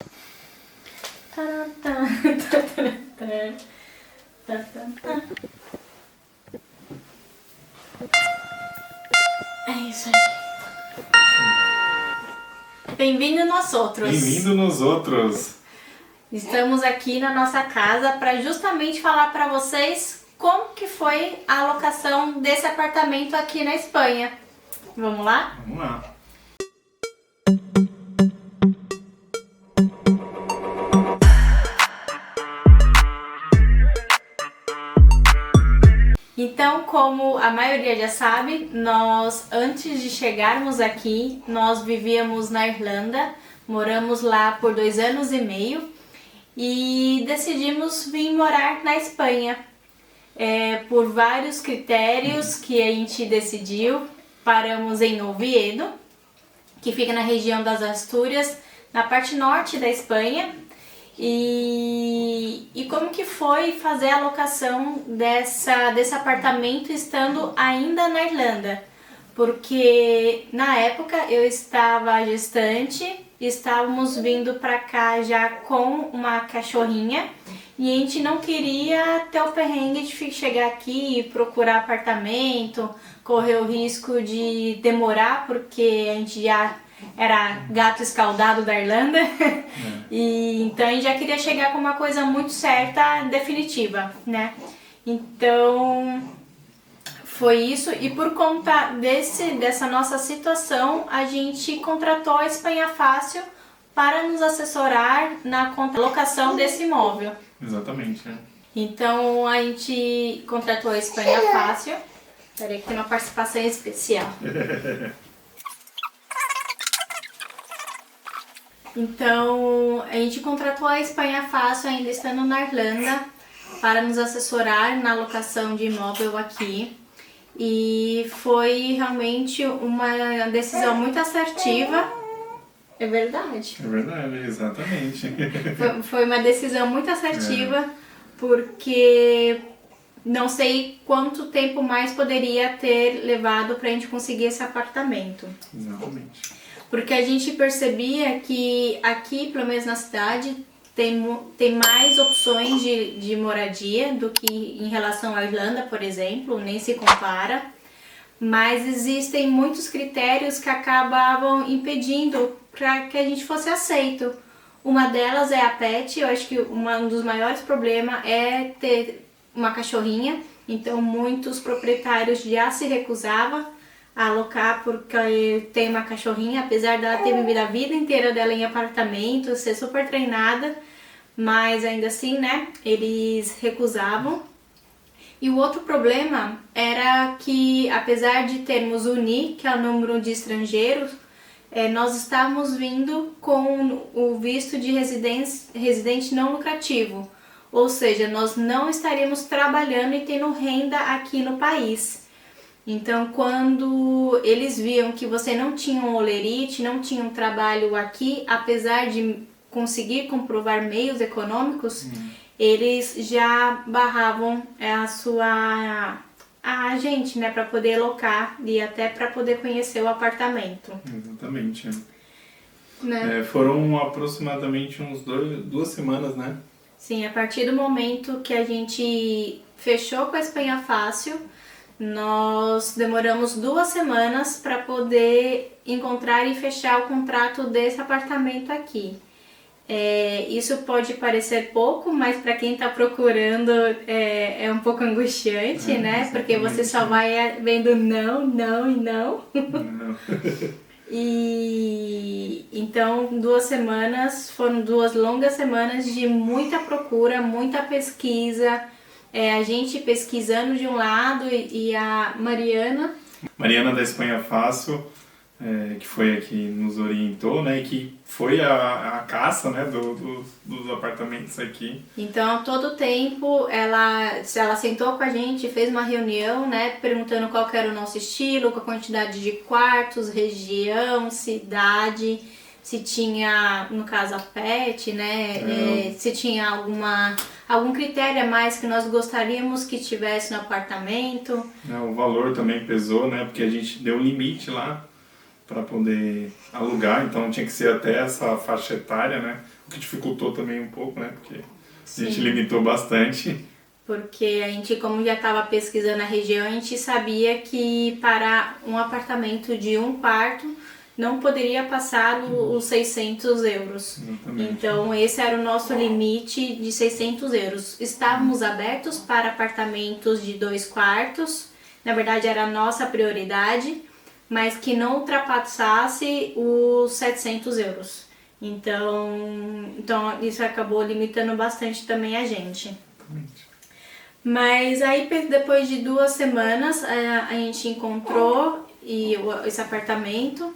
É isso aí. Bem-vindo nós outros. Bem-vindo nos outros. Estamos aqui na nossa casa para justamente falar para vocês como que foi a alocação desse apartamento aqui na Espanha. Vamos lá? Vamos lá. Então, como a maioria já sabe, nós antes de chegarmos aqui, nós vivíamos na Irlanda, moramos lá por 2 anos e meio e decidimos vir morar na Espanha. Por vários critérios que a gente decidiu, paramos em Oviedo, que fica na região das Astúrias, na parte norte da Espanha. E como que foi fazer a locação desse apartamento estando ainda na Irlanda? Porque na época eu estava gestante, estávamos vindo para cá já com uma cachorrinha e a gente não queria ter o perrengue de chegar aqui e procurar apartamento, correr o risco de demorar porque a gente já era gato escaldado da Irlanda e então a gente já queria chegar com uma coisa muito certa, definitiva, né? Então foi isso, e por conta dessa nossa situação a gente contratou a Espanha Fácil para nos assessorar na locação desse imóvel. Exatamente. Então a gente contratou a Espanha Fácil. Peraí que tem uma participação especial. Então, a gente contratou a Espanha Fácil, ainda estando na Irlanda, para nos assessorar na locação de imóvel aqui. E foi realmente uma decisão muito assertiva. É verdade. É verdade, exatamente. Foi uma decisão muito assertiva, porque não sei quanto tempo mais poderia ter levado para a gente conseguir esse apartamento. Exatamente. Porque a gente percebia que aqui, pelo menos na cidade, tem mais opções de moradia do que em relação à Irlanda, por exemplo, nem se compara. Mas existem muitos critérios que acabavam impedindo para que a gente fosse aceito. Uma delas é a pet. Eu acho que um dos maiores problemas é ter uma cachorrinha. Então muitos proprietários já se recusavam a alocar porque tem uma cachorrinha, apesar dela ter vivido a vida inteira dela em apartamento, ser super treinada, mas ainda assim, né, eles recusavam. E o outro problema era que, apesar de termos o NI, que é o número de estrangeiros, nós estávamos vindo com o visto de residente não lucrativo, ou seja, nós não estaríamos trabalhando e tendo renda aqui no país. Então, quando eles viam que você não tinha um holerite, não tinha um trabalho aqui, apesar de conseguir comprovar meios econômicos, eles já barravam a gente, né, para poder alocar e até para poder conhecer o apartamento. Exatamente. Né? Foram aproximadamente uns 2 semanas, né? Sim, a partir do momento que a gente fechou com a Espanha Fácil, nós demoramos 2 semanas para poder encontrar e fechar o contrato desse apartamento aqui. Isso pode parecer pouco, mas para quem está procurando é um pouco angustiante, né? Porque você só vai vendo não, não e não. E então 2 semanas foram 2 longas semanas de muita procura, muita pesquisa. A gente pesquisando de um lado e a Mariana da Espanha Fácil, que foi a que nos orientou, né, e que foi a caça, né, dos apartamentos aqui. Então, todo tempo ela sentou com a gente, fez uma reunião, né, perguntando qual que era o nosso estilo, com a quantidade de quartos, região, cidade, se tinha, no caso, a pet, né, se tinha algum critério a mais que nós gostaríamos que tivesse no apartamento. O valor também pesou, né, porque a gente deu um limite lá para poder alugar, então tinha que ser até essa faixa etária, né? o que dificultou também um pouco, né? Porque a gente Sim. limitou bastante. Porque a gente, como já estava pesquisando a região, a gente sabia que para um apartamento de 1 quarto não poderia passar os 600 euros. Exatamente. Então esse era o nosso limite de 600 euros. Estávamos abertos para apartamentos de 2 quartos, na verdade era a nossa prioridade, mas que não ultrapassasse os 700 euros. Então isso acabou limitando bastante também a gente. Exatamente. Mas aí depois de 2 semanas a gente encontrou esse apartamento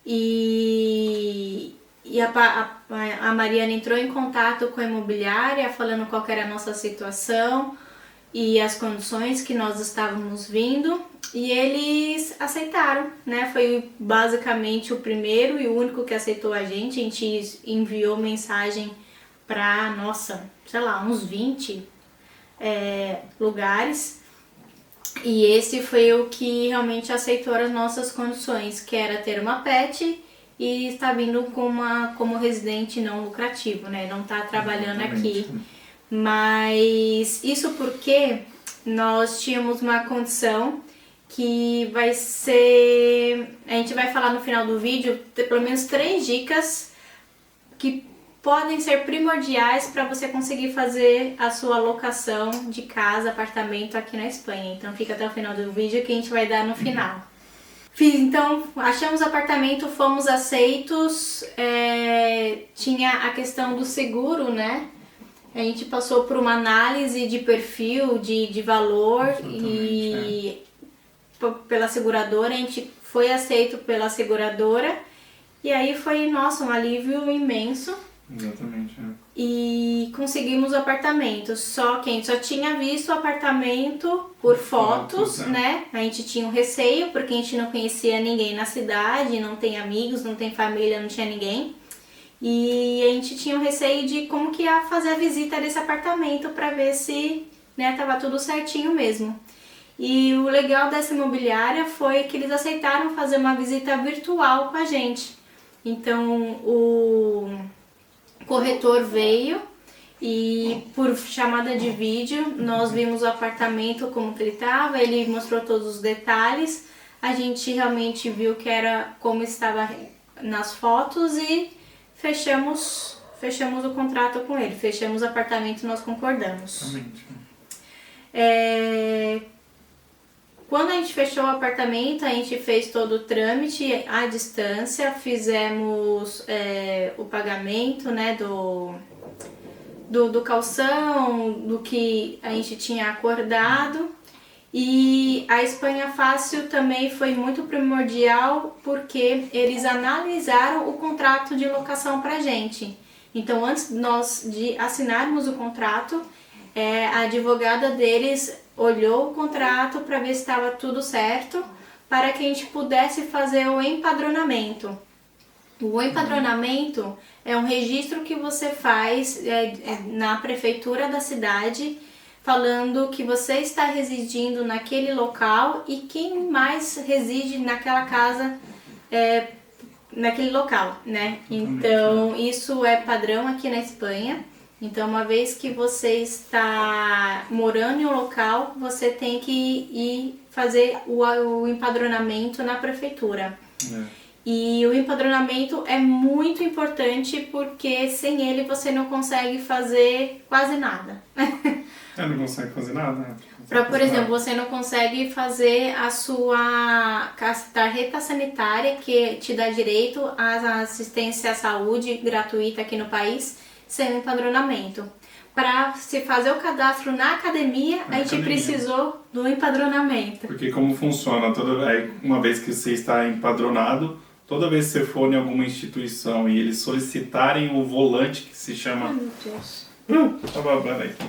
e a Mariana entrou em contato com a imobiliária falando qual que era a nossa situação e as condições que nós estávamos vindo e eles aceitaram, né? Foi basicamente o primeiro e o único que aceitou a gente enviou mensagem para, nossa, sei lá, uns 20 lugares e esse foi o que realmente aceitou as nossas condições, que era ter uma pet e estar vindo como residente não lucrativo, né? Não estar trabalhando aqui. Mas isso porque nós tínhamos uma condição que vai ser... A gente vai falar no final do vídeo, pelo menos 3 dicas que podem ser primordiais para você conseguir fazer a sua locação de casa, apartamento aqui na Espanha. Então fica até o final do vídeo que a gente vai dar no final. Então, achamos apartamento, fomos aceitos, tinha a questão do seguro, né? A gente passou por uma análise de perfil, de valor e pela seguradora, a gente foi aceito pela seguradora e aí foi, nossa, um alívio imenso. Exatamente. E conseguimos o apartamento, só que a gente só tinha visto o apartamento por fotos, né? A gente tinha um receio porque a gente não conhecia ninguém na cidade, não tem amigos, não tem família, não tinha ninguém. E a gente tinha um receio de como que ia fazer a visita desse apartamento para ver se, né, tava tudo certinho mesmo. E o legal dessa imobiliária foi que eles aceitaram fazer uma visita virtual com a gente. Então o corretor veio e por chamada de vídeo nós vimos o apartamento como que ele estava, ele mostrou todos os detalhes, a gente realmente viu que era como estava nas fotos e fechamos o contrato com ele, fechamos o apartamento e nós concordamos. Exatamente. Quando a gente fechou o apartamento, a gente fez todo o trâmite à distância, fizemos o pagamento, né, do calção, do que a gente tinha acordado. E a Espanha Fácil também foi muito primordial porque eles analisaram o contrato de locação pra gente. Então, antes de assinarmos o contrato, a advogada deles olhou o contrato para ver se estava tudo certo, para que a gente pudesse fazer o empadronamento. O empadronamento é um registro que você faz na prefeitura da cidade, falando que você está residindo naquele local e quem mais reside naquela casa naquele local, né? Então, isso é padrão aqui na Espanha. Então, uma vez que você está morando em um local, você tem que ir fazer o empadronamento na prefeitura. E o empadronamento é muito importante porque sem ele você não consegue fazer quase nada. Não consegue fazer nada, né? Por exemplo, você não consegue fazer a sua tarjeta sanitária que te dá direito à assistência à saúde gratuita aqui no país sem empadronamento. Para se fazer o cadastro na academia, a gente precisou do empadronamento. Porque como funciona, uma vez que você está empadronado, toda vez que você for em alguma instituição e eles solicitarem o volante que se chama... Ai, meu Deus. Tá babando aqui.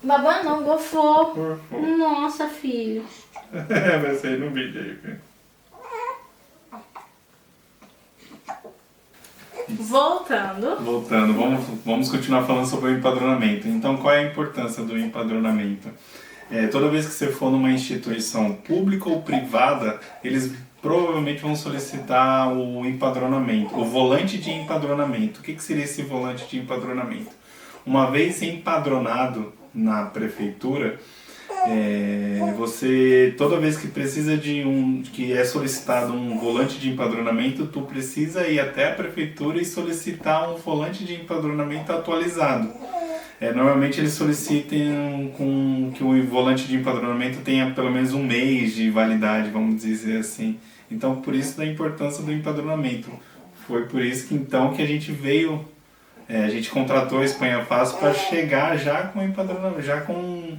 Babando não, gofou. Nossa, filho. Vai sair no vídeo aí, filho. Voltando, vamos continuar falando sobre o empadronamento. Então, qual é a importância do empadronamento? Toda vez que você for numa instituição pública ou privada, eles provavelmente vão solicitar o empadronamento, o volante de empadronamento. O que seria esse volante de empadronamento? Uma vez empadronado na prefeitura, você, toda vez que precisa que é solicitado um volante de empadronamento, tu precisa ir até a prefeitura e solicitar um volante de empadronamento atualizado. Normalmente eles solicitam que o volante de empadronamento tenha pelo menos um mês de validade, vamos dizer assim. Então, por isso da importância do empadronamento. Foi por isso que então que a gente veio, a gente contratou a Espanha Fácil para chegar já com empadronamento, já com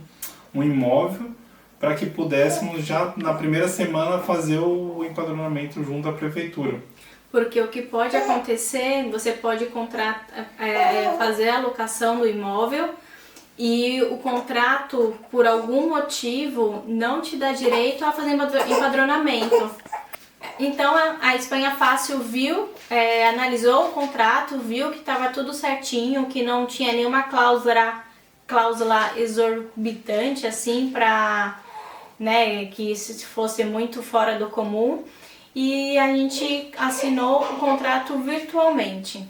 um imóvel, para que pudéssemos já na primeira semana fazer o empadronamento junto à prefeitura. Porque o que pode acontecer, você pode fazer a locação do imóvel e o contrato, por algum motivo, não te dá direito a fazer empadronamento. Então a Espanha Fácil viu, analisou o contrato, viu que estava tudo certinho, que não tinha nenhuma cláusula exorbitante assim para, né, que se fosse muito fora do comum, e a gente assinou o contrato virtualmente.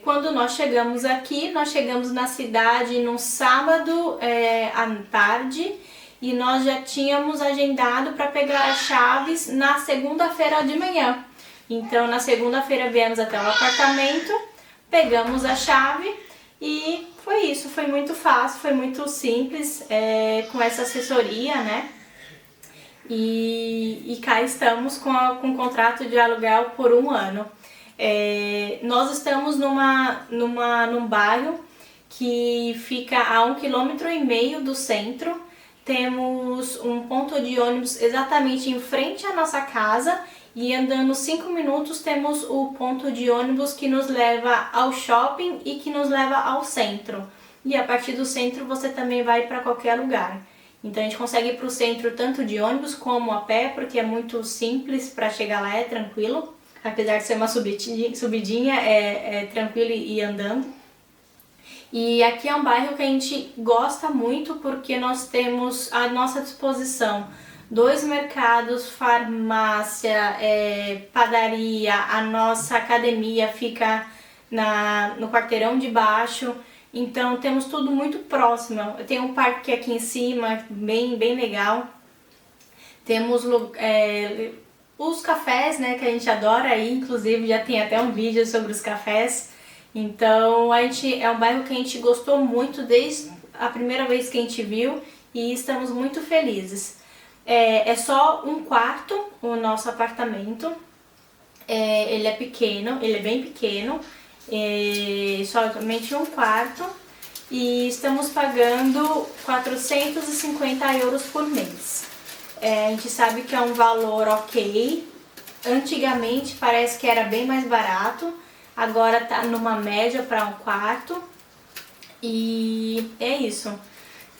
Quando nós chegamos aqui, nós chegamos na cidade num sábado à tarde, e nós já tínhamos agendado para pegar as chaves na segunda-feira de manhã. Então na segunda-feira viemos até o apartamento, pegamos a chave e foi isso, foi muito fácil, foi muito simples, com essa assessoria, né? E cá estamos com o contrato de aluguel por 1 ano. Nós estamos num bairro que fica a 1,5 km do centro. Temos um ponto de ônibus exatamente em frente à nossa casa e andando 5 minutos temos o ponto de ônibus que nos leva ao shopping e que nos leva ao centro. E a partir do centro você também vai para qualquer lugar. Então a gente consegue ir para o centro tanto de ônibus como a pé, porque é muito simples para chegar lá, é tranquilo. Apesar de ser uma subidinha, é tranquilo ir andando. E aqui é um bairro que a gente gosta muito porque nós temos à nossa disposição 2 mercados, farmácia, padaria, a nossa academia fica no quarteirão de baixo, então temos tudo muito próximo. Tem um parque aqui em cima, bem legal. Temos os cafés, né, que a gente adora ir, inclusive já tem até um vídeo sobre os cafés. Então é um bairro que a gente gostou muito desde a primeira vez que a gente viu e estamos muito felizes. É só um quarto o nosso apartamento, ele é pequeno, ele é bem pequeno, somente um quarto, e estamos pagando 450 euros por mês. A gente sabe que é um valor ok, antigamente parece que era bem mais barato, agora tá numa média para um quarto, e é isso.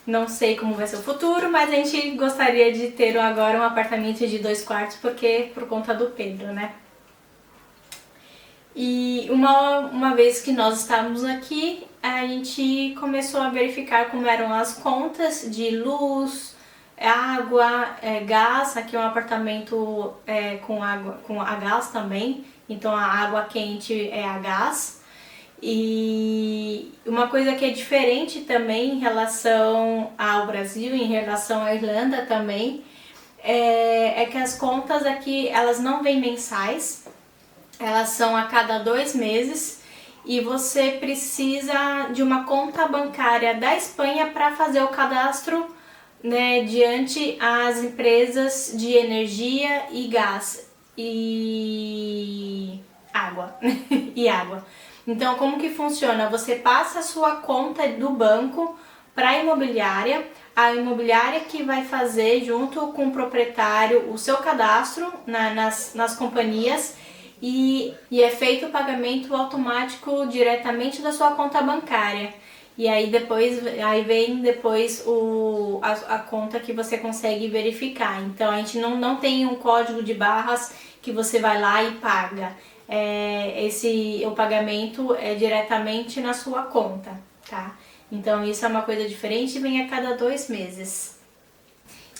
Não sei como vai ser o futuro, mas a gente gostaria de ter agora um apartamento de 2 quartos, porque por conta do Pedro, né? E uma vez que nós estávamos aqui, a gente começou a verificar como eram as contas de luz, água, gás. Aqui é um apartamento com a gás também, então a água quente é a gás. E uma coisa que é diferente também em relação ao Brasil, em relação à Irlanda também, é que as contas aqui, elas não vêm mensais, elas são a cada 2 meses, e você precisa de uma conta bancária da Espanha para fazer o cadastro, né, diante às empresas de energia e gás e água. e água. Então, como que funciona? Você passa a sua conta do banco para a imobiliária que vai fazer junto com o proprietário o seu cadastro nas companhias, e é feito o pagamento automático diretamente da sua conta bancária. E aí vem depois a conta que você consegue verificar. Então a gente não tem um código de barras que você vai lá e paga. O pagamento é diretamente na sua conta, tá? Então isso é uma coisa diferente, vem a cada 2 meses.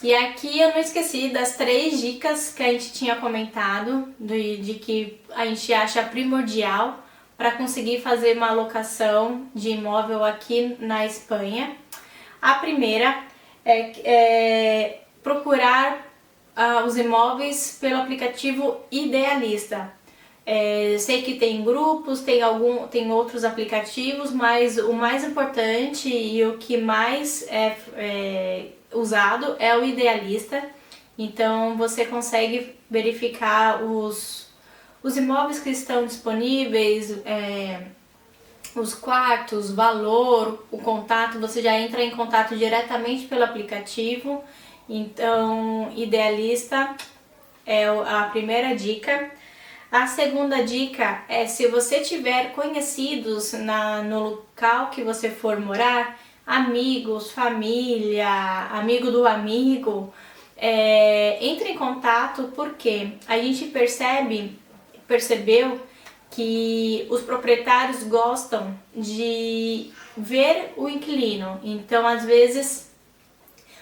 E aqui eu não esqueci das 3 dicas que a gente tinha comentado, de que a gente acha primordial para conseguir fazer uma alocação de imóvel aqui na Espanha. A primeira é procurar os imóveis pelo aplicativo Idealista. Sei que tem grupos, tem outros aplicativos, mas o mais importante e o que mais é usado é o Idealista. Então você consegue verificar os imóveis que estão disponíveis, os quartos, valor, o contato, você já entra em contato diretamente pelo aplicativo. Então, Idealista é a primeira dica. A segunda dica é, se você tiver conhecidos no local que você for morar, amigos, família, amigo do amigo, entre em contato, porque a gente percebeu que os proprietários gostam de ver o inquilino. Então,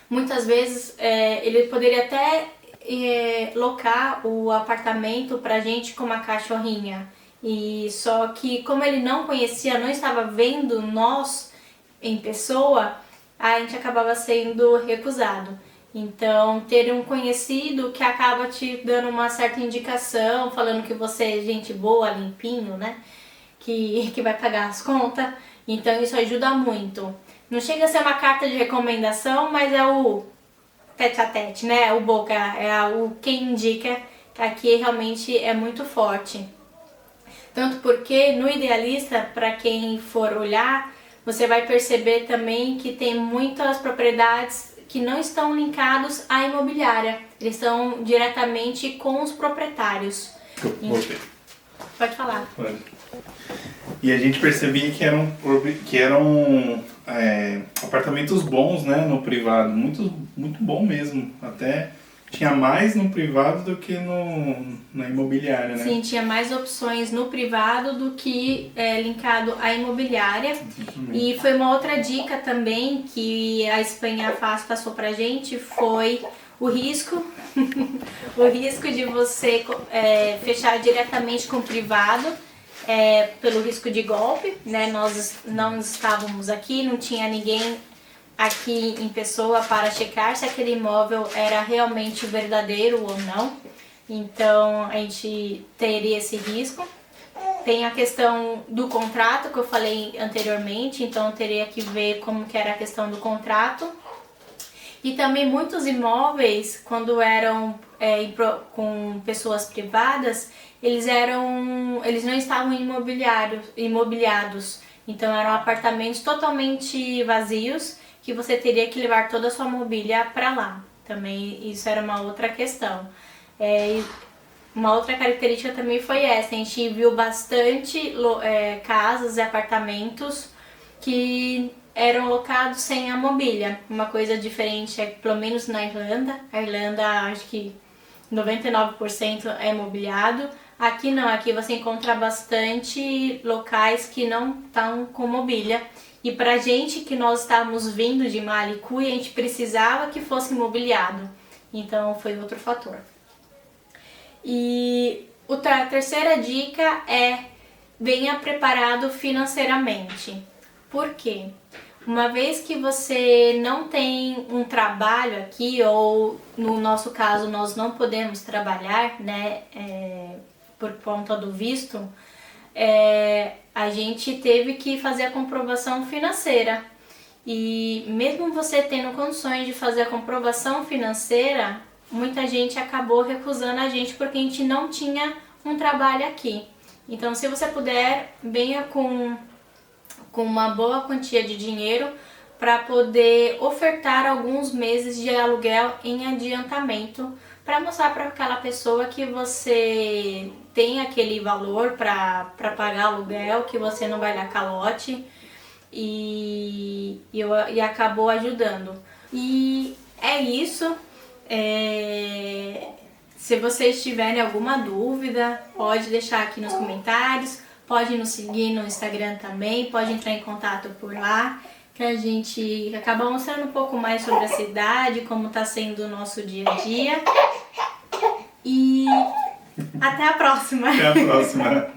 muitas vezes, ele poderia até locar o apartamento pra gente com uma cachorrinha. E só que como ele não conhecia, não estava vendo nós em pessoa, a gente acabava sendo recusado. Então, ter um conhecido que acaba te dando uma certa indicação, falando que você é gente boa, limpinho, né? Que vai pagar as contas. Então, isso ajuda muito. Não chega a ser uma carta de recomendação, mas é o tete a tete, né? O boca, o quem indica, que aqui realmente é muito forte. Tanto porque no Idealista, para quem for olhar, você vai perceber também que tem muitas propriedades que não estão linkados à imobiliária. Eles estão diretamente com os proprietários. Pode falar. Pode. E a gente percebia que eram apartamentos bons, né, no privado, muito, muito bom mesmo. Até tinha mais no privado do que na imobiliária, né? Sim, tinha mais opções no privado do que linkado à imobiliária. Exatamente. E foi uma outra dica também que a Espanha passou pra gente, foi o risco, o risco de você fechar diretamente com o privado, pelo risco de golpe, né? Nós não estávamos aqui, não tinha ninguém aqui em pessoa para checar se aquele imóvel era realmente verdadeiro ou não. Então a gente teria esse risco. Tem a questão do contrato que eu falei anteriormente, então eu teria que ver como que era a questão do contrato. E também muitos imóveis, quando eram com pessoas privadas, eles não estavam imobiliados. Então eram apartamentos totalmente vazios, que você teria que levar toda a sua mobília para lá. Também isso era uma outra questão. Uma outra característica também foi essa, a gente viu bastante casas e apartamentos que eram locados sem a mobília. Uma coisa diferente pelo menos na Irlanda. A Irlanda, acho que 99% é mobiliado. Aqui não, aqui você encontra bastante locais que não estão com mobília. E pra gente que nós estávamos vindo de Malicuia, a gente precisava que fosse mobiliado. Então foi outro fator. E a terceira dica é: venha preparado financeiramente. Por quê? Uma vez que você não tem um trabalho aqui, ou no nosso caso nós não podemos trabalhar, né, por conta do visto, a gente teve que fazer a comprovação financeira. E mesmo você tendo condições de fazer a comprovação financeira, muita gente acabou recusando a gente porque a gente não tinha um trabalho aqui. Então, se você puder, venha com uma boa quantia de dinheiro para poder ofertar alguns meses de aluguel em adiantamento, para mostrar para aquela pessoa que você tem aquele valor para pagar aluguel, que você não vai dar calote, e acabou ajudando. E é isso. Se vocês tiverem alguma dúvida, pode deixar aqui nos comentários, pode nos seguir no Instagram também, pode entrar em contato por lá. que a gente acaba mostrando um pouco mais sobre a cidade, como está sendo o nosso dia a dia. E até a próxima! Até a próxima!